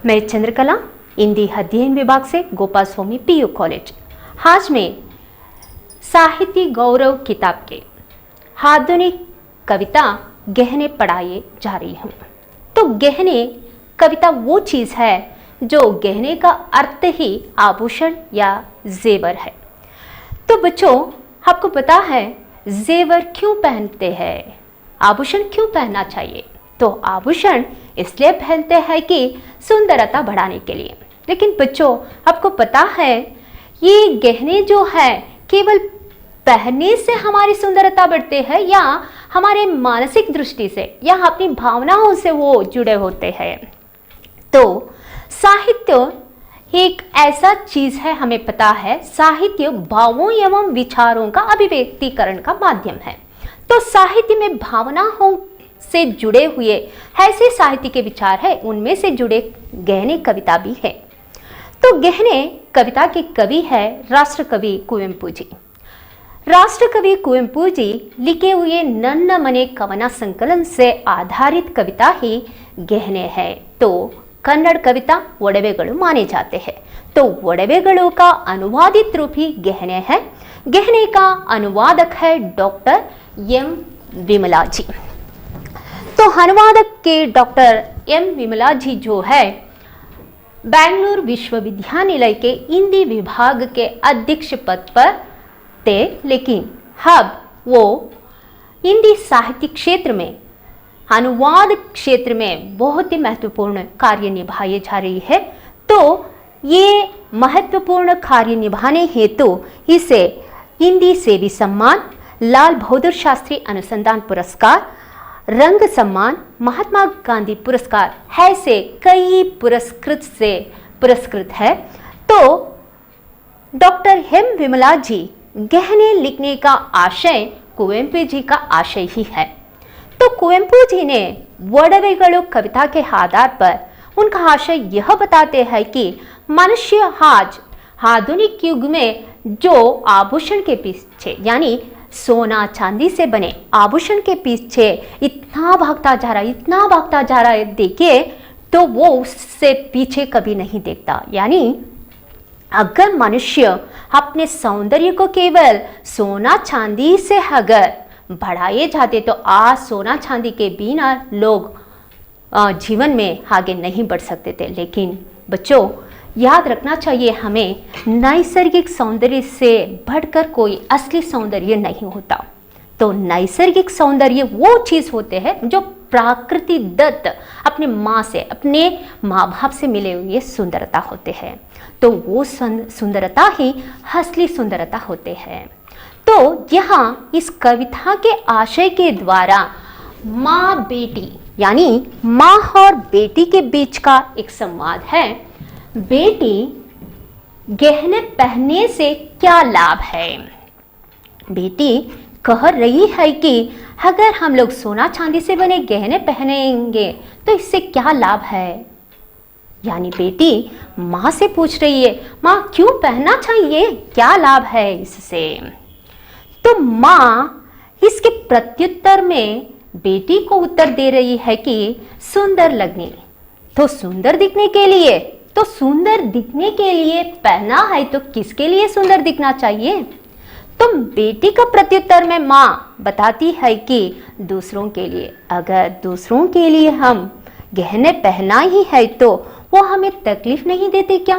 मैं चंद्रकला हिंदी अध्ययन विभाग से गोपाल स्वामी पीयू कॉलेज। आज मैं साहित्य गौरव किताब के आधुनिक कविता गहने पढ़ाए जा रही हूँ। तो गहने कविता वो चीज़ है जो गहने का अर्थ ही आभूषण या जेवर है। तो बच्चों, आपको पता है जेवर क्यों पहनते हैं, आभूषण क्यों पहनना चाहिए? तो आभूषण इसलिए पहनते हैं कि सुंदरता बढ़ाने के लिए। लेकिन बच्चों, आपको पता है ये गहने जो है केवल पहनने से हमारी सुंदरता बढ़ते हैं या हमारे मानसिक दृष्टि से या अपनी भावनाओं से वो जुड़े होते हैं? तो साहित्य एक ऐसा चीज है, हमें पता है साहित्य भावों एवं विचारों का अभिव्यक्तिकरण का माध्यम है। तो साहित्य में भावनाओं से जुड़े हुए ऐसे साहित्य के विचार है, उनमें से जुड़े गहने कविता भी है। तो गहने कविता के कवि है राष्ट्रकवि कुवेंपु जी। राष्ट्रकवि कुवेंपु जी लिखे हुए नन्न मने कवना संकलन से आधारित कविता ही गहने है। तो कन्नड़ कविता ಒಡವೆಗಳು माने जाते हैं। तो ಒಡವೆಗಳು का अनुवादित रूप ही गहने है। गहने का अनुवादक है डॉक्टर एम विमला जी। तो अनुवादक के डॉक्टर एम विमला जी जो है बेंगलुरु विश्वविद्यानिलय के हिंदी विभाग के अध्यक्ष पद पर थे, लेकिन अब वो हिंदी साहित्य क्षेत्र में अनुवाद क्षेत्र में बहुत ही महत्वपूर्ण कार्य निभाए जा रही है। तो ये महत्वपूर्ण कार्य निभाने हेतु इसे हिंदी सेवी सम्मान, लाल बहादुर शास्त्री अनुसंधान पुरस्कार, रंग सम्मान, महात्मा गांधी पुरस्कार ऐसे कई पुरस्कृत है। तो डॉक्टर एम विमला जी गहने लिखने का आशय कुवेंपु जी का आशय ही है। तो कुवेंपु जी ने ಒಡವೆಗಳು कविता के आधार पर उनका आशय यह बताते हैं कि मनुष्य आज आधुनिक युग में जो आभूषण के पीछे यानी सोना चांदी से बने आभूषण के पीछे इतना भागता जा रहा है देखिए, तो वो उससे पीछे कभी नहीं देखता। यानी अगर मनुष्य अपने सौंदर्य को केवल सोना चांदी से अगर बढ़ाए जाते तो आज सोना चांदी के बिना लोग जीवन में आगे नहीं बढ़ सकते थे। लेकिन बच्चों, याद रखना चाहिए हमें नैसर्गिक सौंदर्य से बढ़कर कोई असली सौंदर्य नहीं होता। तो नैसर्गिक सौंदर्य वो चीज़ होते हैं जो प्रकृति दत्त अपने माँ से अपने माँ बाप से मिले हुए सुंदरता होते हैं। तो वो सुंदरता ही असली सुंदरता होते हैं। तो यहाँ इस कविता के आशय के द्वारा माँ बेटी यानी माँ और बेटी के बीच का एक संवाद है। बेटी, गहने पहनने से क्या लाभ है? बेटी कह रही है कि अगर हम लोग सोना चांदी से बने गहने पहनेंगे तो इससे क्या लाभ है? यानी बेटी माँ से पूछ रही है, माँ क्यों पहनना चाहिए, क्या लाभ है इससे? तो माँ इसके प्रत्युत्तर में बेटी को उत्तर दे रही है कि सुंदर लगने, तो सुंदर दिखने के लिए पहना है, तो किसके लिए सुंदर दिखना चाहिए? तो बेटी का प्रत्युत्तर में माँ बताती है कि दूसरों के लिए। अगर दूसरों के लिए हम गहने पहना ही है तो वो हमें तकलीफ नहीं देते क्या?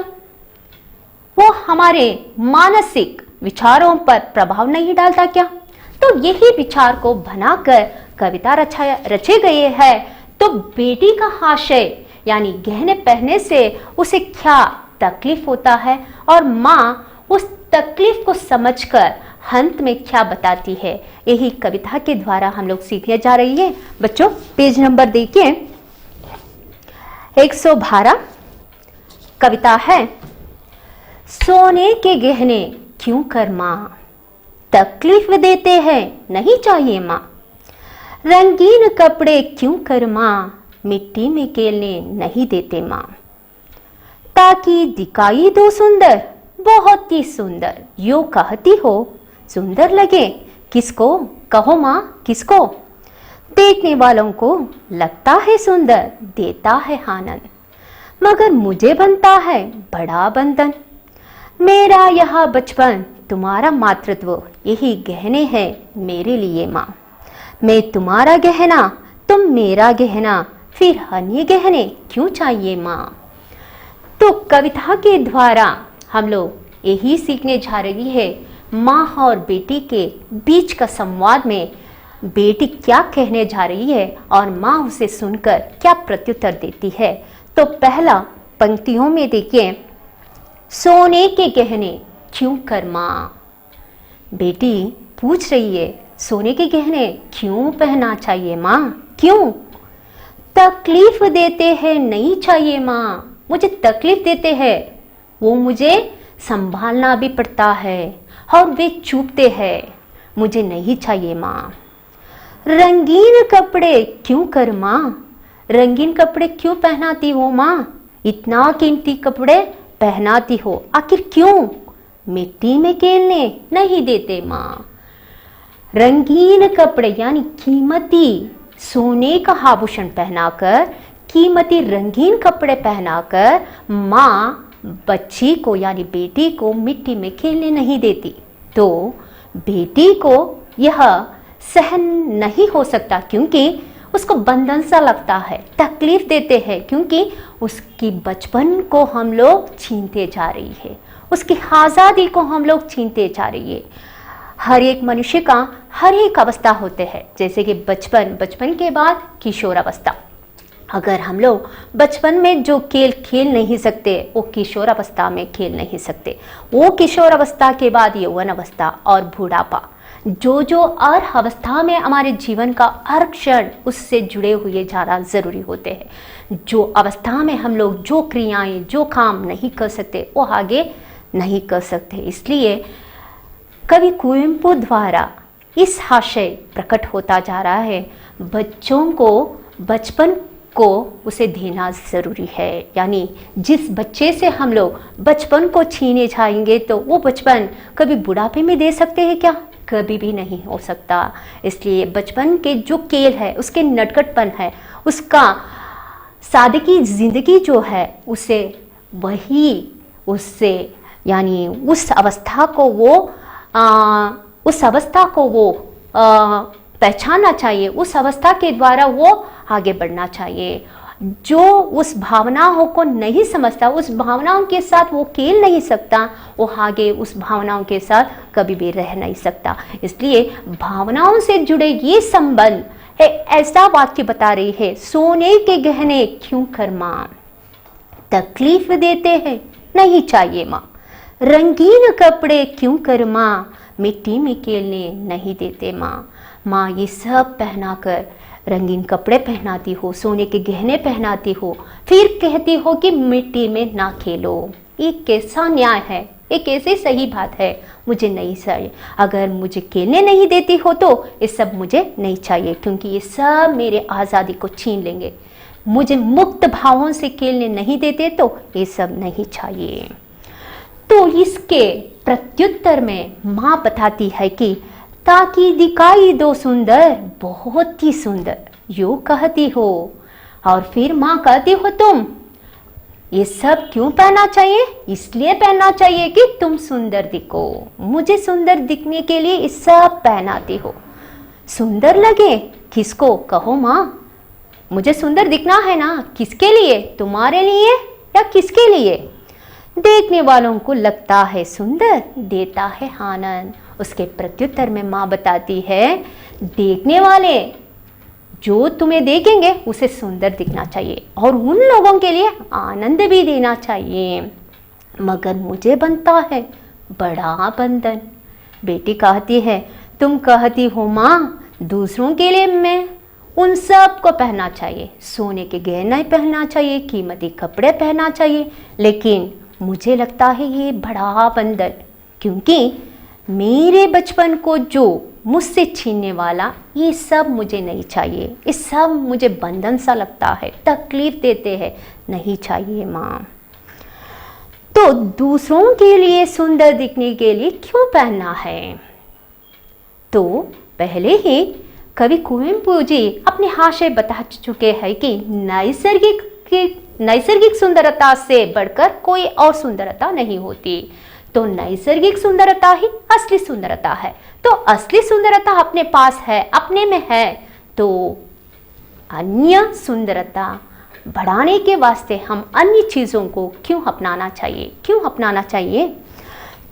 वो हमारे मानसिक विचारों पर प्रभाव नहीं डालता क्या? तो यही विचार को बनाकर कविता रचे गए हैं। तो बेटी का आशय यानी गहने पहनने से उसे क्या तकलीफ होता है और माँ उस तकलीफ को समझकर अंत में क्या बताती है, यही कविता के द्वारा हम लोग सीखने जा रही है। बच्चों, पेज नंबर देखिए 112 कविता है। सोने के गहने क्यों कर माँ तकलीफ देते हैं, नहीं चाहिए माँ। रंगीन कपड़े क्यों कर माँ मिट्टी में खेलने नहीं देते माँ। ताकि दिखाई दो सुंदर, बहुत ही सुंदर, यो कहती हो सुंदर लगे किसको, कहो माँ किसको। देखने वालों को लगता है सुंदर, देता है आनंद। मगर मुझे बनता है बड़ा बंधन। मेरा यह बचपन तुम्हारा मातृत्व यही गहने हैं मेरे लिए माँ। मैं तुम्हारा गहना तुम मेरा गहना, फिर अन्य गहने क्यों चाहिए माँ। तो कविता के द्वारा हम लोग यही सीखने जा रही है, माँ और बेटी के बीच का संवाद में बेटी क्या कहने जा रही है और माँ उसे सुनकर क्या प्रत्युत्तर देती है। तो पहला पंक्तियों में देखिए, सोने के गहने क्यों कर माँ। बेटी पूछ रही है सोने के गहने क्यों पहनना चाहिए माँ, क्यों। तकलीफ देते हैं नहीं चाहिए माँ, मुझे तकलीफ देते हैं, वो मुझे संभालना भी पड़ता है और वे चुभते हैं, मुझे नहीं चाहिए माँ। रंगीन कपड़े क्यों कर माँ, रंगीन कपड़े क्यों पहनाती हो माँ, इतना कीमती कपड़े पहनाती हो आखिर क्यों। मिट्टी में खेलने नहीं देते माँ। रंगीन कपड़े यानी कीमती सोने का आभूषण पहनाकर, कीमती रंगीन कपड़े पहनाकर माँ बच्ची को यानी बेटी को मिट्टी में खेलने नहीं देती। तो बेटी को यह सहन नहीं हो सकता क्योंकि उसको बंधन सा लगता है, तकलीफ देते हैं क्योंकि उसकी बचपन को हम लोग छीनते जा रही है, उसकी आज़ादी को हम लोग छीनते जा रही है। हर एक मनुष्य का हर एक अवस्था होते हैं, जैसे कि बचपन के बाद किशोर अवस्था। अगर हम लोग बचपन में जो खेल खेल नहीं सकते वो किशोर अवस्था में खेल नहीं सकते, वो किशोर अवस्था के बाद यौवन अवस्था और बुढ़ापा, जो हर अवस्था में हमारे जीवन का हर क्षण उससे जुड़े हुए ज़्यादा ज़रूरी होते हैं। जो अवस्था में हम लोग जो क्रियाएं जो काम नहीं कर सकते वो आगे नहीं कर सकते। इसलिए कवि कुवेंपु द्वारा इस आशय प्रकट होता जा रहा है, बच्चों को बचपन को उसे देना ज़रूरी है। यानी जिस बच्चे से हम लोग बचपन को छीने जाएंगे तो वो बचपन कभी बुढ़ापे में दे सकते हैं क्या, कभी भी नहीं हो सकता। इसलिए बचपन के जो खेल है, उसके नटखटपन है, उसका सादगी ज़िंदगी जो है उसे उससे यानी उस अवस्था को वो पहचानना चाहिए, उस अवस्था के द्वारा वो आगे बढ़ना चाहिए। जो उस भावनाओं को नहीं समझता, उस भावनाओं के साथ वो खेल नहीं सकता, वो आगे उस भावनाओं के साथ कभी भी रह नहीं सकता। इसलिए भावनाओं से जुड़े ये संबंध है, ऐसा वाक्य बता रही है, सोने के गहने क्यों कर माँ, तकलीफ देते हैं नहीं चाहिए माँ। रंगीन कपड़े क्यों कर माँ, मिट्टी में खेलने नहीं देते माँ। माँ ये सब पहनाकर रंगीन कपड़े पहनाती हो, सोने के गहने पहनाती हो, फिर कहती हो कि मिट्टी में ना खेलो। ये कैसा न्याय है, ये कैसे सही बात है, मुझे नहीं चाहिए। अगर मुझे खेलने नहीं देती हो तो ये सब मुझे नहीं चाहिए, क्योंकि ये सब मेरे आज़ादी को छीन लेंगे। मुझे मुक्त भावों से खेलने नहीं देते तो ये सब नहीं चाहिए। तो इसके प्रत्युत्तर में माँ बताती है कि ताकि दिखाई दो सुंदर, बहुत ही सुंदर, यूँ कहती हो। और फिर माँ कहती हो तुम ये सब क्यों पहनना चाहिए, इसलिए पहनना चाहिए कि तुम सुंदर दिखो, मुझे सुंदर दिखने के लिए ये सब पहनाती हो। सुंदर लगे किसको, कहो माँ, मुझे सुंदर दिखना है ना, किसके लिए, तुम्हारे लिए या किसके लिए। देखने वालों को लगता है सुंदर, देता है आनंद। उसके प्रत्युत्तर में माँ बताती है, देखने वाले जो तुम्हें देखेंगे उसे सुंदर दिखना चाहिए और उन लोगों के लिए आनंद भी देना चाहिए, मगर मुझे बनता है बड़ा बंधन। बेटी कहती है, तुम कहती हो माँ दूसरों के लिए मैं उन सब को पहनना चाहिए, सोने के गहने पहनना चाहिए, कीमती कपड़े पहनना चाहिए, लेकिन मुझे लगता है ये बड़ा बंधन, क्योंकि मेरे बचपन को जो मुझसे छीनने वाला ये सब मुझे नहीं चाहिए, ये सब मुझे बंधन सा लगता है, तकलीफ देते हैं, नहीं चाहिए माँ। तो दूसरों के लिए सुंदर दिखने के लिए क्यों पहनना है। तो पहले ही कवि कुवेंपु जी अपने आशय बता चुके हैं कि नैसर्गिक सुंदरता से बढ़कर कोई और सुंदरता नहीं होती। तो नैसर्गिक सुंदरता ही असली सुंदरता है। तो असली सुंदरता अपने पास है, अपने में है, तो अन्य सुंदरता बढ़ाने के वास्ते हम अन्य चीज़ों को क्यों अपनाना चाहिए, क्यों अपनाना चाहिए?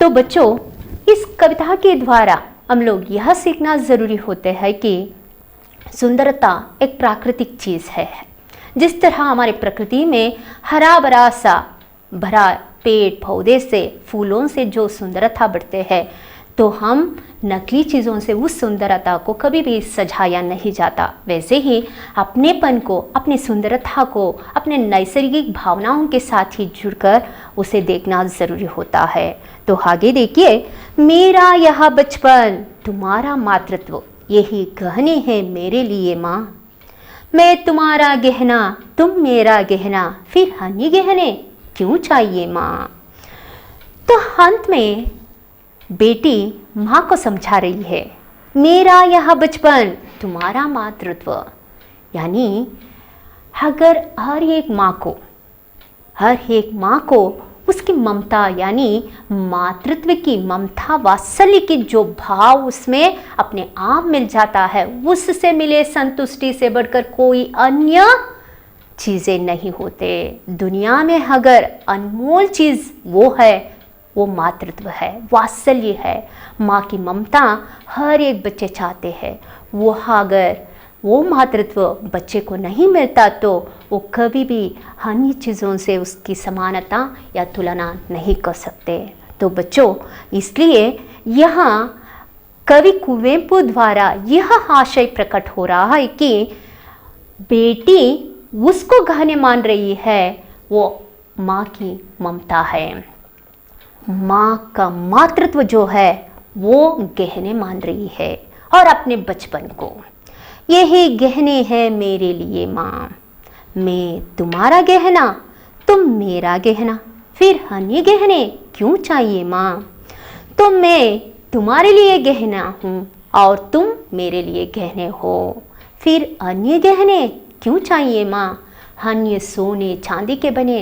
तो बच्चों, इस कविता के द्वारा हम लोग यह सीखना ज़रूरी होते हैं कि सुंदरता एक प्राकृतिक चीज़ है। जिस तरह हमारे प्रकृति में हरा भरा सा भरा पेड़ पौधे से, फूलों से जो सुंदरता बढ़ते हैं, तो हम नकली चीज़ों से उस सुंदरता को कभी भी सजाया नहीं जाता। वैसे ही अपनेपन को, अपनी सुंदरता को अपने नैसर्गिक भावनाओं के साथ ही जुड़कर उसे देखना ज़रूरी होता है। तो आगे देखिए, मेरा यह बचपन तुम्हारा मातृत्व यही गहने हैं मेरे लिए माँ। मैं तुम्हारा गहना तुम मेरा गहना, फिर अन्य गहने क्यों चाहिए माँ। तो अंत में बेटी माँ को समझा रही है, मेरा यह बचपन तुम्हारा मातृत्व, यानी अगर हर एक माँ को उसकी ममता, यानी मातृत्व की ममता, वात्सल्य की जो भाव उसमें अपने आप मिल जाता है, उससे मिले संतुष्टि से बढ़कर कोई अन्य चीज़ें नहीं होते। दुनिया में अगर अनमोल चीज़ वो है, वो मातृत्व है, वात्सल्य है, माँ की ममता हर एक बच्चे चाहते हैं। वो अगर वो मातृत्व बच्चे को नहीं मिलता तो वो कभी भी अन्य चीज़ों से उसकी समानता या तुलना नहीं कर सकते। तो बच्चों, इसलिए यहाँ कवि कुवेंपु द्वारा यह आशय प्रकट हो रहा है कि बेटी उसको गहने मान रही है, वो माँ की ममता है, माँ का मातृत्व जो है वो गहने मान रही है, और अपने बचपन को, यही गहने हैं मेरे लिए माँ। मैं तुम्हारा गहना तुम मेरा गहना, फिर अन्य गहने क्यों चाहिए माँ। तो मैं तुम्हारे लिए गहना हूँ और तुम मेरे लिए गहने हो, फिर अन्य गहने क्यों चाहिए माँ। अन्य सोने चांदी के बने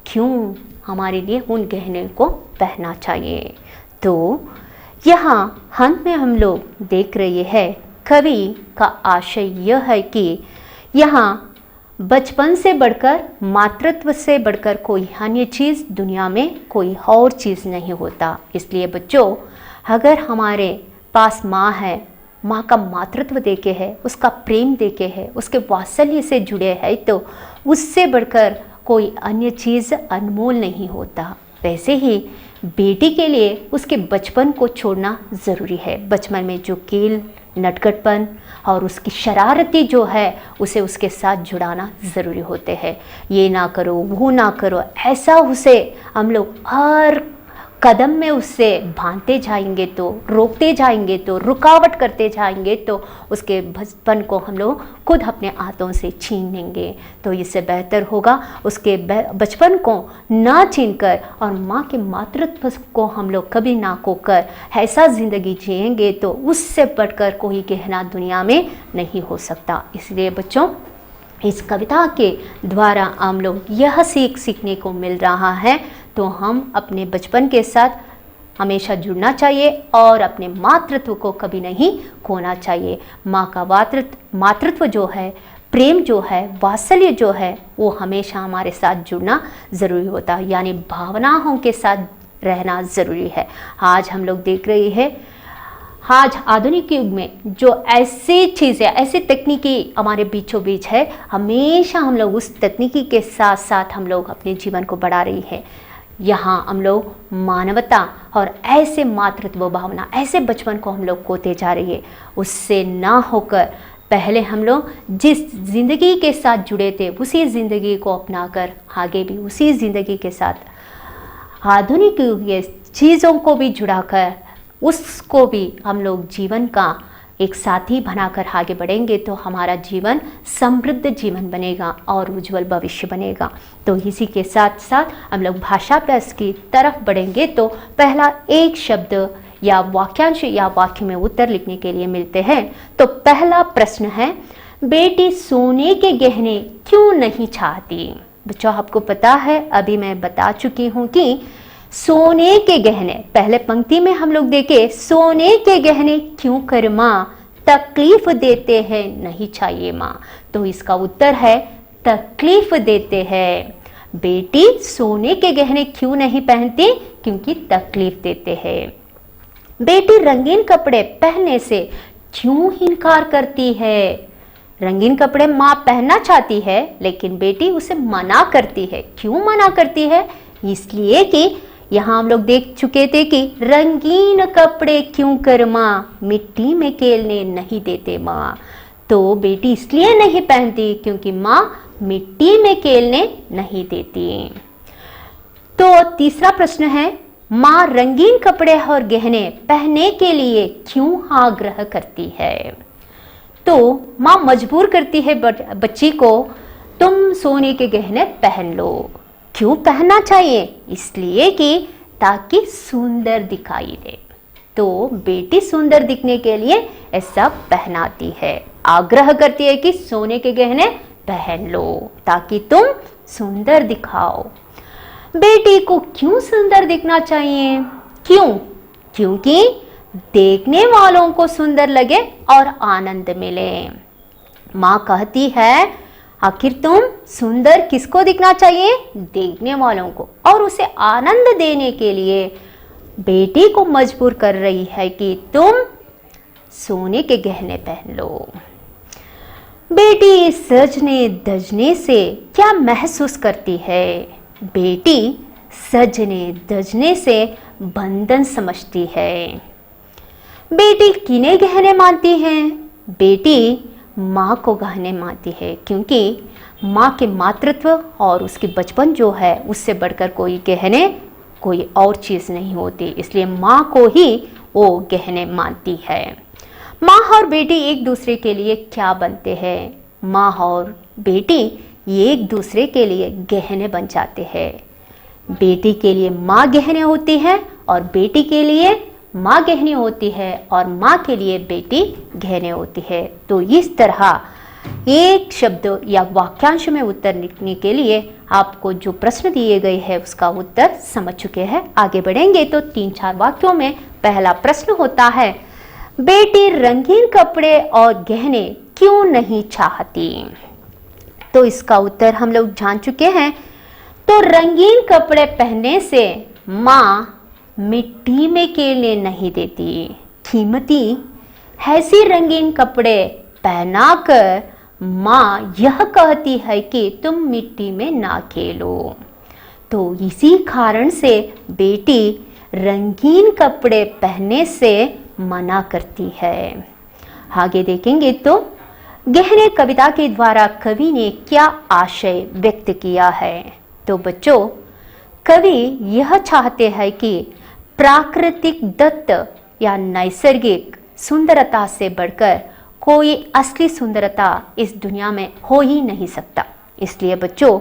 क्यों हमारे लिए उन गहने को पहनना चाहिए। तो यहाँ अंत में हम लोग देख रहे हैं, कवि का आशय यह है कि यहाँ बचपन से बढ़कर, मातृत्व से बढ़कर कोई अन्य चीज़ दुनिया में कोई और चीज़ नहीं होता। इसलिए बच्चों, अगर हमारे पास माँ है, माँ का मातृत्व देके है, उसका प्रेम देके है, उसके वात्सल्य से जुड़े है, तो उससे बढ़कर कोई अन्य चीज़ अनमोल नहीं होता। वैसे ही बेटी के लिए उसके बचपन को छोड़ना ज़रूरी है। बचपन में जो खेल, नटखटपन और उसकी शरारती जो है, उसे उसके साथ जुड़ाना ज़रूरी होते हैं। ये ना करो, वो ना करो, ऐसा उसे हम लोग हर कदम में उससे बांधते जाएंगे, तो रोकते जाएंगे, तो रुकावट करते जाएंगे, तो उसके बचपन को हम लोग खुद अपने हाथों से छीन लेंगे। तो इससे बेहतर होगा उसके बचपन को ना छीनकर और माँ के मातृत्व को हम लोग कभी ना खोकर ऐसा ज़िंदगी जिएंगे, तो उससे बढ़कर कोई गहना दुनिया में नहीं हो सकता। इसलिए बच्चों, इस कविता के द्वारा हम लोग यह सीखने को मिल रहा है, तो हम अपने बचपन के साथ हमेशा जुड़ना चाहिए और अपने मातृत्व को कभी नहीं खोना चाहिए। माँ का मातृत्व जो है, प्रेम जो है, वात्सल्य जो है, वो हमेशा हमारे साथ जुड़ना ज़रूरी होता है, यानी भावनाओं के साथ रहना ज़रूरी है। आज हम लोग देख रहे हैं, आज आधुनिक युग में जो ऐसी चीज़ें, ऐसी तकनीकी हमारे बीचों बीच है, हमेशा हम लोग उस तकनीकी के साथ साथ हम लोग अपने जीवन को बढ़ा रही है। यहाँ हम लोग मानवता और ऐसे मातृत्व भावना, ऐसे बचपन को हम लोग खोते जा रही है। उससे ना होकर पहले हम लोग जिस ज़िंदगी के साथ जुड़े थे, उसी ज़िंदगी को अपनाकर आगे भी उसी ज़िंदगी के साथ आधुनिक युग के चीज़ों को भी जुड़ाकर उसको भी हम लोग जीवन का एक साथी बनाकर आगे बढ़ेंगे, तो हमारा जीवन समृद्ध जीवन बनेगा और उज्जवल भविष्य बनेगा। तो इसी के साथ साथ हम लोग भाषा प्लस की तरफ बढ़ेंगे। तो पहला एक शब्द या वाक्यांश या वाक्य में उत्तर लिखने के लिए मिलते हैं। तो पहला प्रश्न है, बेटी सोने के गहने क्यों नहीं चाहती। बच्चों आपको पता है, अभी मैं बता चुकी हूँ कि सोने के गहने, पहले पंक्ति में हम लोग देखे, सोने के गहने क्यों कर माँ तकलीफ देते हैं, नहीं चाहिए माँ। तो इसका उत्तर है तकलीफ देते हैं। बेटी सोने के गहने क्यों नहीं पहनती? क्योंकि तकलीफ देते हैं। बेटी रंगीन कपड़े पहनने से क्यों इनकार करती है? रंगीन कपड़े माँ पहनना चाहती है लेकिन बेटी उसे मना करती है। क्यों मना करती है? इसलिए कि यहाँ हम लोग देख चुके थे कि रंगीन कपड़े क्यों कर माँ मिट्टी में खेलने नहीं देते माँ। तो बेटी इसलिए नहीं पहनती क्योंकि माँ मिट्टी में खेलने नहीं देती। तो तीसरा प्रश्न है, माँ रंगीन कपड़े और गहने पहनने के लिए क्यों आग्रह करती है? तो माँ मजबूर करती है बच्ची को, तुम सोने के गहने पहन लो। क्यों पहनना चाहिए? इसलिए कि ताकि सुंदर दिखाई दे। तो बेटी सुंदर दिखने के लिए ऐसा पहनाती है, आग्रह करती है कि सोने के गहने पहन लो ताकि तुम सुंदर दिखाओ। बेटी को क्यों सुंदर दिखना चाहिए? क्यों? क्योंकि देखने वालों को सुंदर लगे और आनंद मिले। माँ कहती है, आखिर तुम सुंदर किसको दिखना चाहिए? देखने वालों को। और उसे आनंद देने के लिए बेटी को मजबूर कर रही है कि तुम सोने के गहने पहन लो। बेटी सजने धजने से क्या महसूस करती है? बेटी सजने धजने से बंधन समझती है। बेटी किन्हें गहने मानती है? बेटी माँ को गहने मानती है क्योंकि माँ के मातृत्व और उसकी बचपन जो है उससे बढ़कर कोई गहने कोई और चीज़ नहीं होती, इसलिए माँ को ही वो गहने मानती है। माँ और बेटी एक दूसरे के लिए क्या बनते हैं? माँ और बेटी एक दूसरे के लिए गहने बन जाते हैं। बेटी के लिए माँ गहने होती है और बेटी के लिए माँ गहनी होती है और माँ के लिए बेटी गहने होती है। तो इस तरह एक शब्द या वाक्यांश में उत्तर लिखने के लिए आपको जो प्रश्न दिए गए हैं उसका उत्तर समझ चुके हैं। आगे बढ़ेंगे तो 3-4 वाक्यों में पहला प्रश्न होता है, बेटी रंगीन कपड़े और गहने क्यों नहीं चाहती? तो इसका उत्तर हम लोग जान चुके हैं। तो रंगीन कपड़े पहनने से माँ मिट्टी में खेलने नहीं देती। कीमती ऐसी रंगीन कपड़े पहनाकर माँ यह कहती है कि तुम मिट्टी में ना खेलो। तो इसी कारण से बेटी रंगीन कपड़े पहनने से मना करती है। आगे देखेंगे तो गहने कविता के द्वारा कवि ने क्या आशय व्यक्त किया है? तो बच्चों, कवि यह चाहते हैं कि प्राकृतिक दत्त या नैसर्गिक सुंदरता से बढ़कर कोई असली सुंदरता इस दुनिया में हो ही नहीं सकता। इसलिए बच्चों,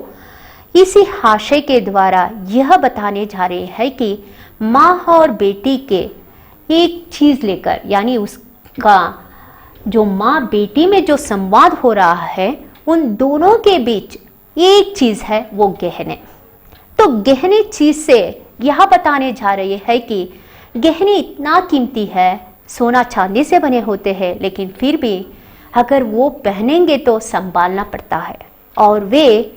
इसी आशय के द्वारा यह बताने जा रहे हैं कि माँ और बेटी के एक चीज़ लेकर, यानी उसका जो माँ बेटी में जो संवाद हो रहा है उन दोनों के बीच एक चीज़ है, वो गहने। तो गहने चीज़ से यह बताने जा रही है कि गहने इतना कीमती है, सोना चांदी से बने होते हैं, लेकिन फिर भी अगर वो पहनेंगे तो संभालना पड़ता है और वे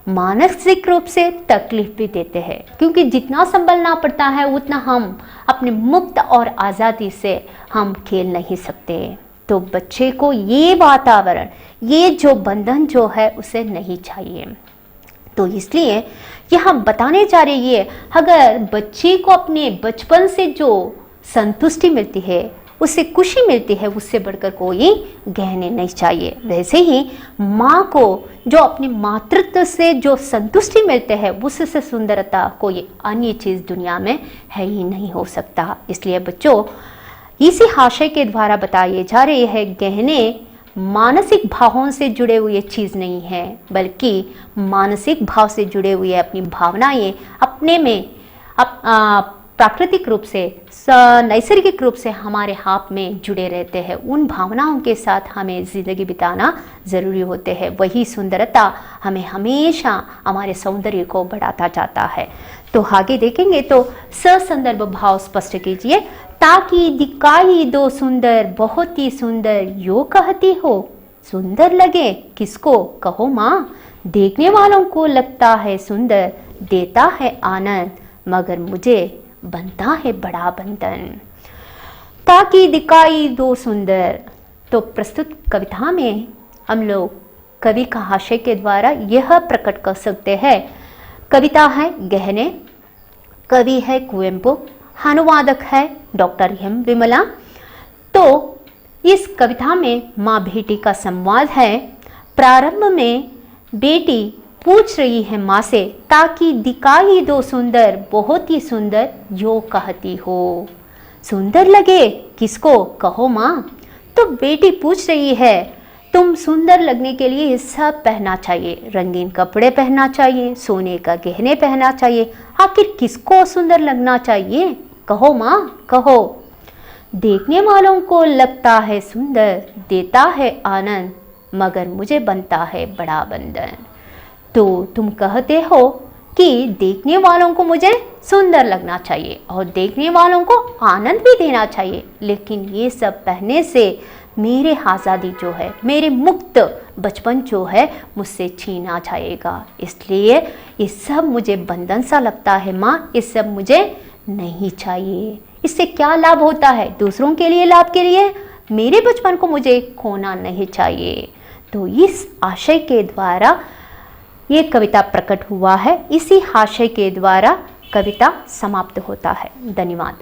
मानसिक रूप से तकलीफ भी देते हैं, क्योंकि जितना संभालना पड़ता है उतना हम अपने मुक्त और आज़ादी से हम खेल नहीं सकते। तो बच्चे को ये वातावरण, ये जो बंधन जो है उसे नहीं चाहिए। तो इसलिए यहाँ बताने जा रही है, अगर बच्चे को अपने बचपन से जो संतुष्टि मिलती है, उससे खुशी मिलती है, उससे बढ़कर कोई गहने नहीं चाहिए। वैसे ही माँ को जो अपने मातृत्व से जो संतुष्टि मिलते हैं, उससे सुंदरता कोई अन्य चीज़ दुनिया में है ही नहीं हो सकता। इसलिए बच्चों, इसी आशय के द्वारा बताए जा रहे हैं गहने मानसिक भावों से जुड़े हुए चीज़ नहीं है, बल्कि मानसिक भाव से जुड़े हुए अपनी भावनाएं अपने में प्राकृतिक रूप से नैसर्गिक रूप से हमारे हाथ में जुड़े रहते हैं, उन भावनाओं के साथ हमें ज़िंदगी बिताना ज़रूरी होते हैं। वही सुंदरता हमें हमेशा हमारे सौंदर्य को बढ़ाता जाता है। तो आगे देखेंगे तो ससंदर्भ भाव स्पष्ट कीजिए। ताकि दिखाई दो सुंदर, बहुत ही सुंदर, यो कहती हो। सुंदर लगे किसको, कहो माँ। देखने वालों को लगता है सुंदर, देता है आनंद, मगर मुझे बनता है बड़ा बंधन। ताकि दिखाई दो सुंदर। तो प्रस्तुत कविता में हम लोग कवि का हास्य के द्वारा यह प्रकट कर सकते हैं। कविता है गहने, कवि है कुवेंपु, अनुवादक है डॉक्टर एम विमला। तो इस कविता में माँ बेटी का संवाद है। प्रारंभ में बेटी पूछ रही है माँ से, ताकि दिखाई दो सुंदर, बहुत ही सुंदर, यो कहती हो। सुंदर लगे किसको, कहो माँ। तो बेटी पूछ रही है, तुम सुंदर लगने के लिए ये सब पहनना चाहिए, रंगीन कपड़े पहनना चाहिए, सोने का गहने पहनना चाहिए, आखिर किसको सुंदर लगना चाहिए, कहो माँ, कहो। देखने वालों को लगता है सुंदर, देता है आनंद, मगर मुझे बनता है बड़ा बंधन। तो तुम कहते हो कि देखने वालों को मुझे सुंदर लगना चाहिए और देखने वालों को आनंद भी देना चाहिए, लेकिन ये सब पहनने से मेरे आज़ादी जो है, मेरे मुक्त बचपन जो है, मुझसे छीना जाएगा। इसलिए ये सब मुझे बंधन सा लगता है माँ, ये सब मुझे नहीं चाहिए। इससे क्या लाभ होता है, दूसरों के लिए लाभ के लिए, मेरे बचपन को मुझे खोना नहीं चाहिए। तो इस आशय के द्वारा ये कविता प्रकट हुआ है। इसी आशय के द्वारा कविता समाप्त होता है। धन्यवाद।